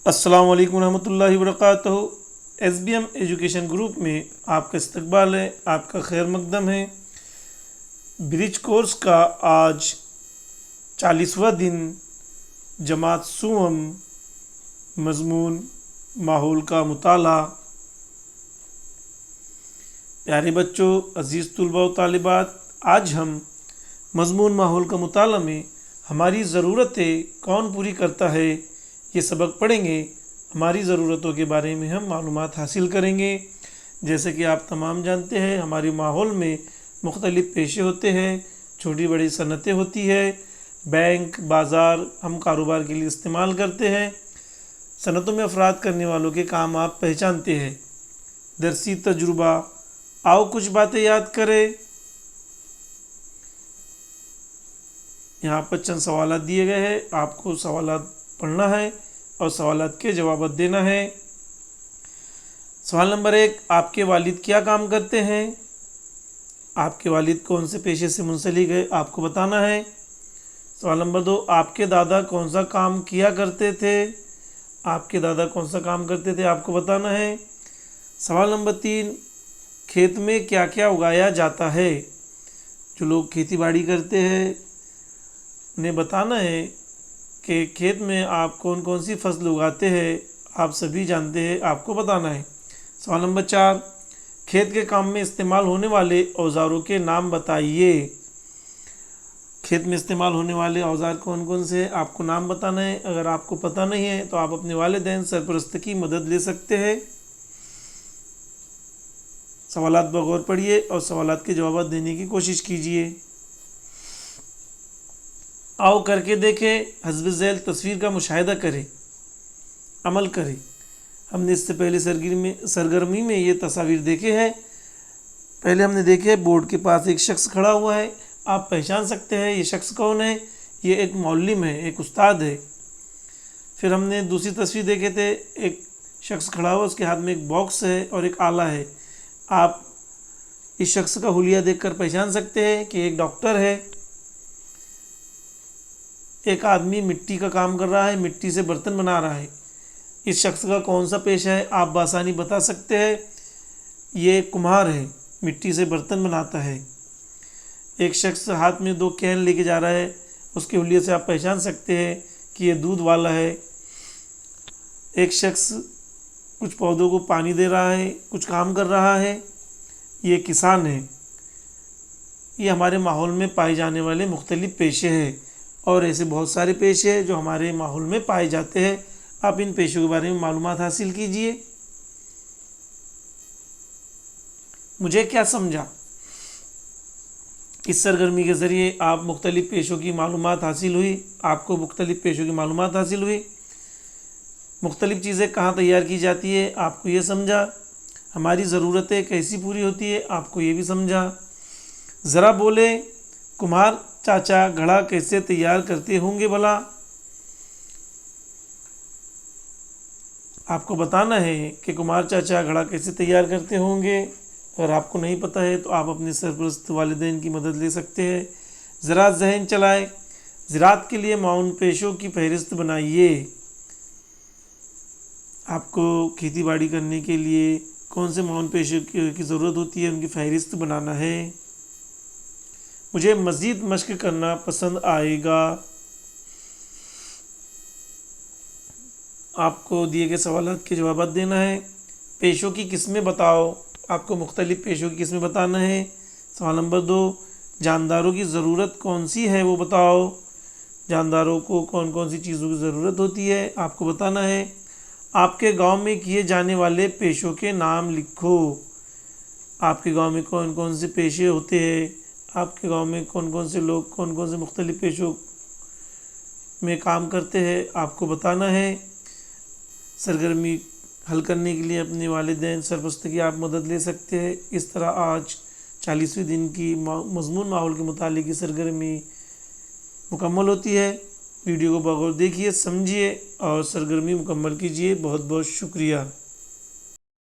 अस्सलाम वालेकुम रहमतुल्लाहि वबरकातुहू। SBM एजुकेशन ग्रुप में आपका इस्तकबाल है, आपका खैर मकदम है। ब्रिज कोर्स का आज 40वां दिन, जमात सुवम, मज़मून माहौल का मुताला। प्यारे बच्चों, अज़ीज़ तुलबा व तालिबात, आज हम मज़मून माहौल का मुताला में हमारी ज़रूरतें कौन पूरी करता है ये सबक पढ़ेंगे। हमारी ज़रूरतों के बारे में हम मालूमात हासिल करेंगे। जैसे कि आप तमाम जानते हैं, हमारे माहौल में मुख्तलिफ़ पेशे होते हैं, छोटी बड़ी सनतें होती है, बैंक बाज़ार हम कारोबार के लिए इस्तेमाल करते हैं। सनतों में अफराद करने वालों के काम आप पहचानते हैं। दरसी तजुर्बा, आओ कुछ बातें याद करें। यहाँ पर चंद सवालात दिए गए हैं, आपको सवालात पढ़ना है और सवालात के जवाब देना है। सवाल नंबर 1, आपके वालिद क्या काम करते हैं? आपके वालिद कौन से पेशे से मुंसलिक है, आपको बताना है। सवाल नंबर 2, आपके दादा कौन सा काम किया करते थे? आपके दादा कौन सा काम करते थे, आपको बताना है। सवाल नंबर 3, खेत में क्या क्या उगाया जाता है? जो लोग खेती बाड़ी करते हैं उन्हें बताना है कि खेत में आप कौन कौन सी फसल उगाते हैं, आप सभी जानते हैं, आपको बताना है। सवाल नंबर 4, खेत के काम में इस्तेमाल होने वाले औजारों के नाम बताइए। खेत में इस्तेमाल होने वाले औजार कौन कौन से हैं, आपको नाम बताना है। अगर आपको पता नहीं है तो आप अपने वालिदैन सरपरस्त की मदद ले सकते हैं। सवालात बगौर पढ़िए और सवालात के जवाब देने की कोशिश कीजिए। आओ करके देखें, हस्ब ज़ैल तस्वीर का मुशाहिदा करें, अमल करें। हमने इससे पहले सरगर्मी में ये तस्वीर देखे हैं। पहले हमने देखे बोर्ड के पास एक शख्स खड़ा हुआ है, आप पहचान सकते हैं ये शख्स कौन है। ये एक मौल्लिम है, एक उस्ताद है। फिर हमने दूसरी तस्वीर देखे थे, एक शख्स खड़ा हुआ, उसके हाथ में एक बॉक्स है और एक आला है। आप इस शख्स का हुलिया देखकर पहचान सकते हैं कि एक डॉक्टर है। एक आदमी मिट्टी का काम कर रहा है, मिट्टी से बर्तन बना रहा है। इस शख्स का कौन सा पेशा है, आप बासानी बता सकते हैं। ये कुम्हार है, मिट्टी से बर्तन बनाता है। एक शख्स हाथ में 2 कैन लेके जा रहा है, उसके हुलिये से आप पहचान सकते हैं कि ये दूध वाला है। एक शख्स कुछ पौधों को पानी दे रहा है, कुछ काम कर रहा है, ये किसान है। ये हमारे माहौल में पाए जाने वाले मुख्तलिफ़ पेशे हैं और ऐसे बहुत सारे पेशे हैं जो हमारे माहौल में पाए जाते हैं। आप इन पेशों के बारे में मालूमात हासिल कीजिए। मुझे क्या समझा? इस सरगर्मी के ज़रिए आप मुख्तलिफ़ पेशों की मालूमात हासिल हुई, आपको मुख्तलिफ़ पेशों की मालूमात हासिल हुई। मुख्तलिफ़ चीज़ें कहाँ तैयार की जाती है, आपको ये समझा। हमारी ज़रूरतें कैसी पूरी होती है, आपको ये भी समझा। ज़रा बोले, कुम्हार चाचा घड़ा कैसे तैयार करते होंगे भला? आपको बताना है कि कुम्हार चाचा घड़ा कैसे तैयार करते होंगे। अगर आपको नहीं पता है तो आप अपने सरपरस्त वालिदैन की मदद ले सकते हैं। ज़रा जहन चलाए, ज़राअत के लिए माउन पेशों की फहरिस्त बनाइए। आपको खेती बाड़ी करने के लिए कौन से माउन पेशों की ज़रूरत होती है, उनकी फहरिस्त बनाना है। मुझे मज़ीद मश्क करना पसंद आएगा। आपको दिए गए सवालात के जवाब देना है। पेशों की किस्में बताओ, आपको मुख्तलिफ़ पेशों की किस्में बताना है। सवाल नंबर 2, जानदारों की ज़रूरत कौन सी है वो बताओ। जानदारों को कौन कौन सी चीज़ों की ज़रूरत होती है, आपको बताना है। आपके गांव में किए जाने वाले पेशों के नाम लिखो। आपके गांव में कौन कौन से पेशे होते हैं, आपके गांव में कौन कौन से लोग कौन कौन से मुख्तलिफ़ पेशों में काम करते हैं, आपको बताना है। सरगर्मी हल करने के लिए अपने वालिदैन सरपरस्त की आप मदद ले सकते हैं। इस तरह आज 40वें दिन की मज़मून माहौल के मुतालिक की सरगर्मी मुकम्मल होती है। वीडियो को बगौर देखिए, समझिए और सरगर्मी मुकम्मल कीजिए। बहुत बहुत शुक्रिया।